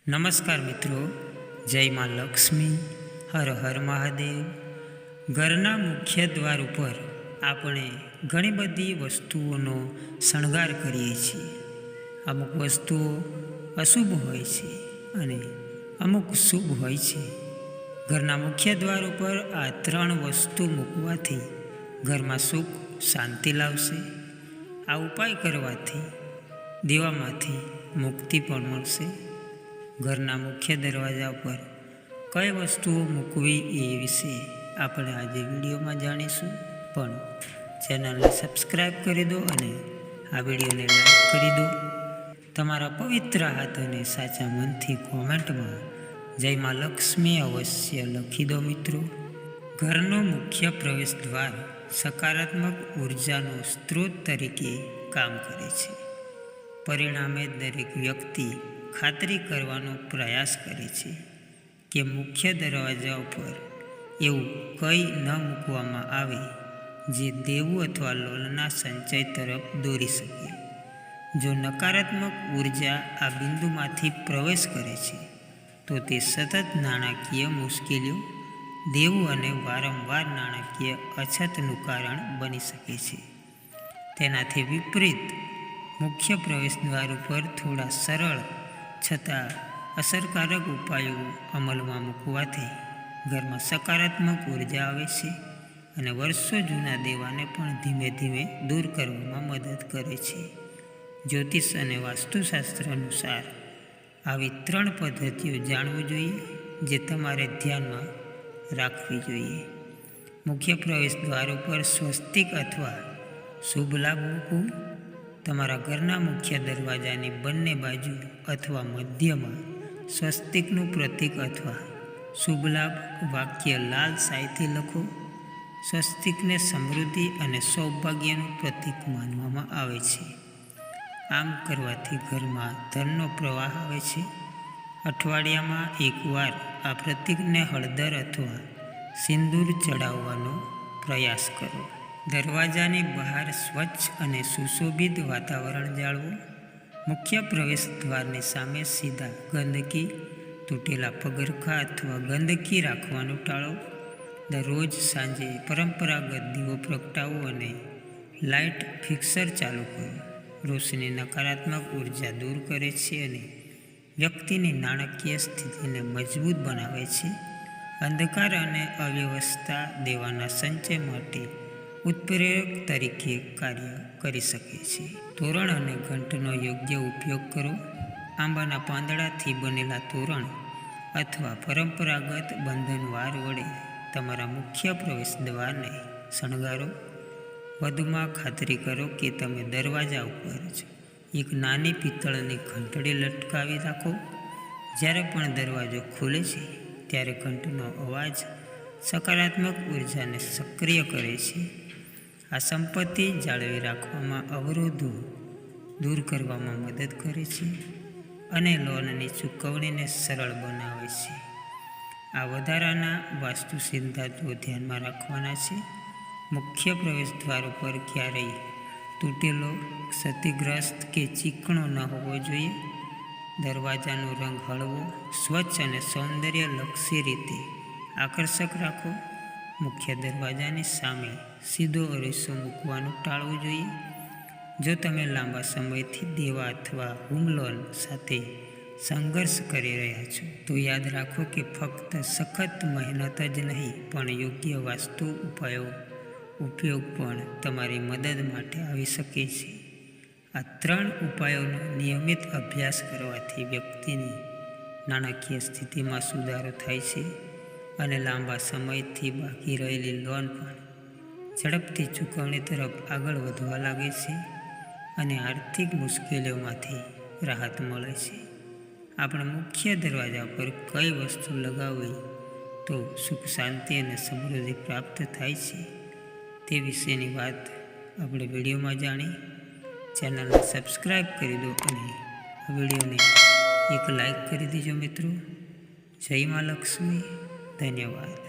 નમસ્કાર મિત્રો, જય માં લક્ષ્મી, હર હર મહાદેવ. ઘરના મુખ્ય દ્વાર ઉપર આપણે ઘણી બધી વસ્તુઓનો શણગાર કરીએ છીએ. અમુક વસ્તુઓ અશુભ હોય છે અને અમુક શુભ હોય છે. ઘરના મુખ્ય દ્વાર ઉપર આ ત્રણ વસ્તુ મૂકવાથી ઘરમાં સુખ શાંતિ લાવશે. આ ઉપાય કરવાથી દેવામાંથી મુક્તિ પણ મળશે. ઘરના મુખ્ય દરવાજા પર કઈ વસ્તુઓ મૂકવી એ વિશે આપણે આજે વિડીયોમાં જાણીશું. પણ ચેનલને સબસ્ક્રાઈબ કરી દો અને આ વિડીયોને લાઈક કરી દો. તમારા પવિત્ર હાથ અને સાચા મનથી કોમેન્ટમાં જય માં લક્ષ્મી અવશ્ય લખી દો મિત્રો. ઘરનો મુખ્ય પ્રવેશ દ્વાર સકારાત્મક ઉર્જાનો સ્ત્રોત તરીકે કામ કરે છે. પરિણામે દરેક વ્યક્તિ ખાતરી કરવાનો પ્રયાસ કરે છે કે મુખ્ય દરવાજા ઉપર એવું કંઈ ન મૂકવામાં આવે જે દેવું અથવા લોલના સંચય તરફ દોરી શકે. જો નકારાત્મક ઉર્જા આ બિંદુમાંથી પ્રવેશ કરે છે તો તે સતત નાણાકીય મુશ્કેલીઓ, દેવું અને વારંવાર નાણાકીય અછતનું કારણ બની શકે છે. તેનાથી વિપરીત મુખ્ય પ્રવેશ દ્વાર ઉપર થોડા સરળ છતાં અસરકારક ઉપાયો અમલમાં મૂકવાથી ઘરમાં સકારાત્મક ઉર્જા આવે છે અને વર્ષો જૂના દેવાને પણ ધીમે ધીમે દૂર કરવામાં મદદ કરે છે. જ્યોતિષ અને વાસ્તુશાસ્ત્ર અનુસાર આવી ત્રણ પદ્ધતિઓ જાણવું જોઈએ જે તમારે ધ્યાનમાં રાખવી જોઈએ. મુખ્ય પ્રવેશ દ્વાર ઉપર સ્વસ્તિક અથવા શુભ લાભ મૂકવું. તમારા ઘરના મુખ્ય દરવાજાની બંને બાજુ અથવા મધ્યમાં સ્વસ્તિકનું પ્રતીક અથવા શુભ લાભ વાક્ય લાલ શાહીથી લખો. સ્વસ્તિકને સમૃદ્ધિ અને સૌભાગ્યનું પ્રતીક માનવામાં આવે છે. આમ કરવાથી ઘરમાં ધનનો પ્રવાહ આવે છે. અઠવાડિયામાં એકવાર આ પ્રતીકને હળદર અથવા સિંદૂર ચડાવવાનો પ્રયાસ કરો. દરવાજાની બહાર સ્વચ્છ અને સુશોભિત વાતાવરણ જાળવો. મુખ્ય પ્રવેશ દ્વારની સામે સીધા ગંદકી, તૂટેલા પગરખાં અથવા ગંદકી રાખવાનું ટાળો. દરરોજ સાંજે પરંપરાગત દીવો પ્રગટાવો અને લાઇટ ફિક્સર ચાલુ કરો. રોશની નકારાત્મક ઉર્જા દૂર કરે છે અને વ્યક્તિની નાણાકીય સ્થિતિને મજબૂત બનાવે છે. અંધકાર અને અવ્યવસ્થા દેવાના સંચય માટે ઉત્પ્રેરક તરીકે કાર્ય કરી શકે છે. તોરણ અને ઘંટનો યોગ્ય ઉપયોગ કરો. આંબાના પાંદડાથી બનેલા તોરણ અથવા પરંપરાગત બંધનવાર વડે તમારા મુખ્ય પ્રવેશ દ્વારને શણગારો. વધુમાં ખાતરી કરો કે તમે દરવાજા ઉપર જ એક નાની પિત્તળની ઘંટડી લટકાવી રાખો. જ્યારે પણ દરવાજો ખુલે છે ત્યારે ઘંટનો અવાજ સકારાત્મક ઉર્જાને સક્રિય કરે છે. આ સંપત્તિ જાળવી રાખવામાં અવરોધો દૂર કરવામાં મદદ કરે છે અને લોનની ચૂકવણીને સરળ બનાવે છે. આ વધારાના વાસ્તુ સિદ્ધાંતો ધ્યાનમાં રાખવાના છે. મુખ્ય પ્રવેશ દ્વાર ઉપર ક્યારેય તૂટેલો, ક્ષતિગ્રસ્ત કે ચીકણો ન હોવો જોઈએ. દરવાજાનો રંગ હળવો, સ્વચ્છ અને સૌંદર્યલક્ષી રીતે આકર્ષક રાખો. મુખ્ય દરવાજાની સામે સીધો અરીસો મૂકવાનું ટાળવું જોઈએ. જો તમે લાંબા સમયથી દેવા અથવા હોમલોન સાથે સંઘર્ષ કરી રહ્યા છો તો યાદ રાખો કે ફક્ત સખત મહેનત જ નહીં પણ યોગ્ય વાસ્તુ ઉપાયો ઉપયોગ પણ તમારી મદદ માટે આવી શકે છે. આ ત્રણ ઉપાયોનો નિયમિત અભ્યાસ કરવાથી વ્યક્તિની નાણાકીય સ્થિતિમાં સુધારો થાય છે અને લાંબા સમયથી બાકી રહેલી લોન પણ ઝડપથી ચૂકવણી તરફ આગળ વધવા લાગે છે અને આર્થિક મુશ્કેલીઓમાંથી રાહત મળે છે. આપણા મુખ્ય દરવાજા પર કઈ વસ્તુ લગાવવી તો સુખ શાંતિ અને સમૃદ્ધિ પ્રાપ્ત થાય છે તે વિશેની વાત આપણે વિડીયોમાં જાણી. ચેનલને સબસ્ક્રાઈબ કરી દો અને આ વિડીયોને એક લાઈક કરી દેજો મિત્રો. જય માં લક્ષ્મી. ધન્યવાદ.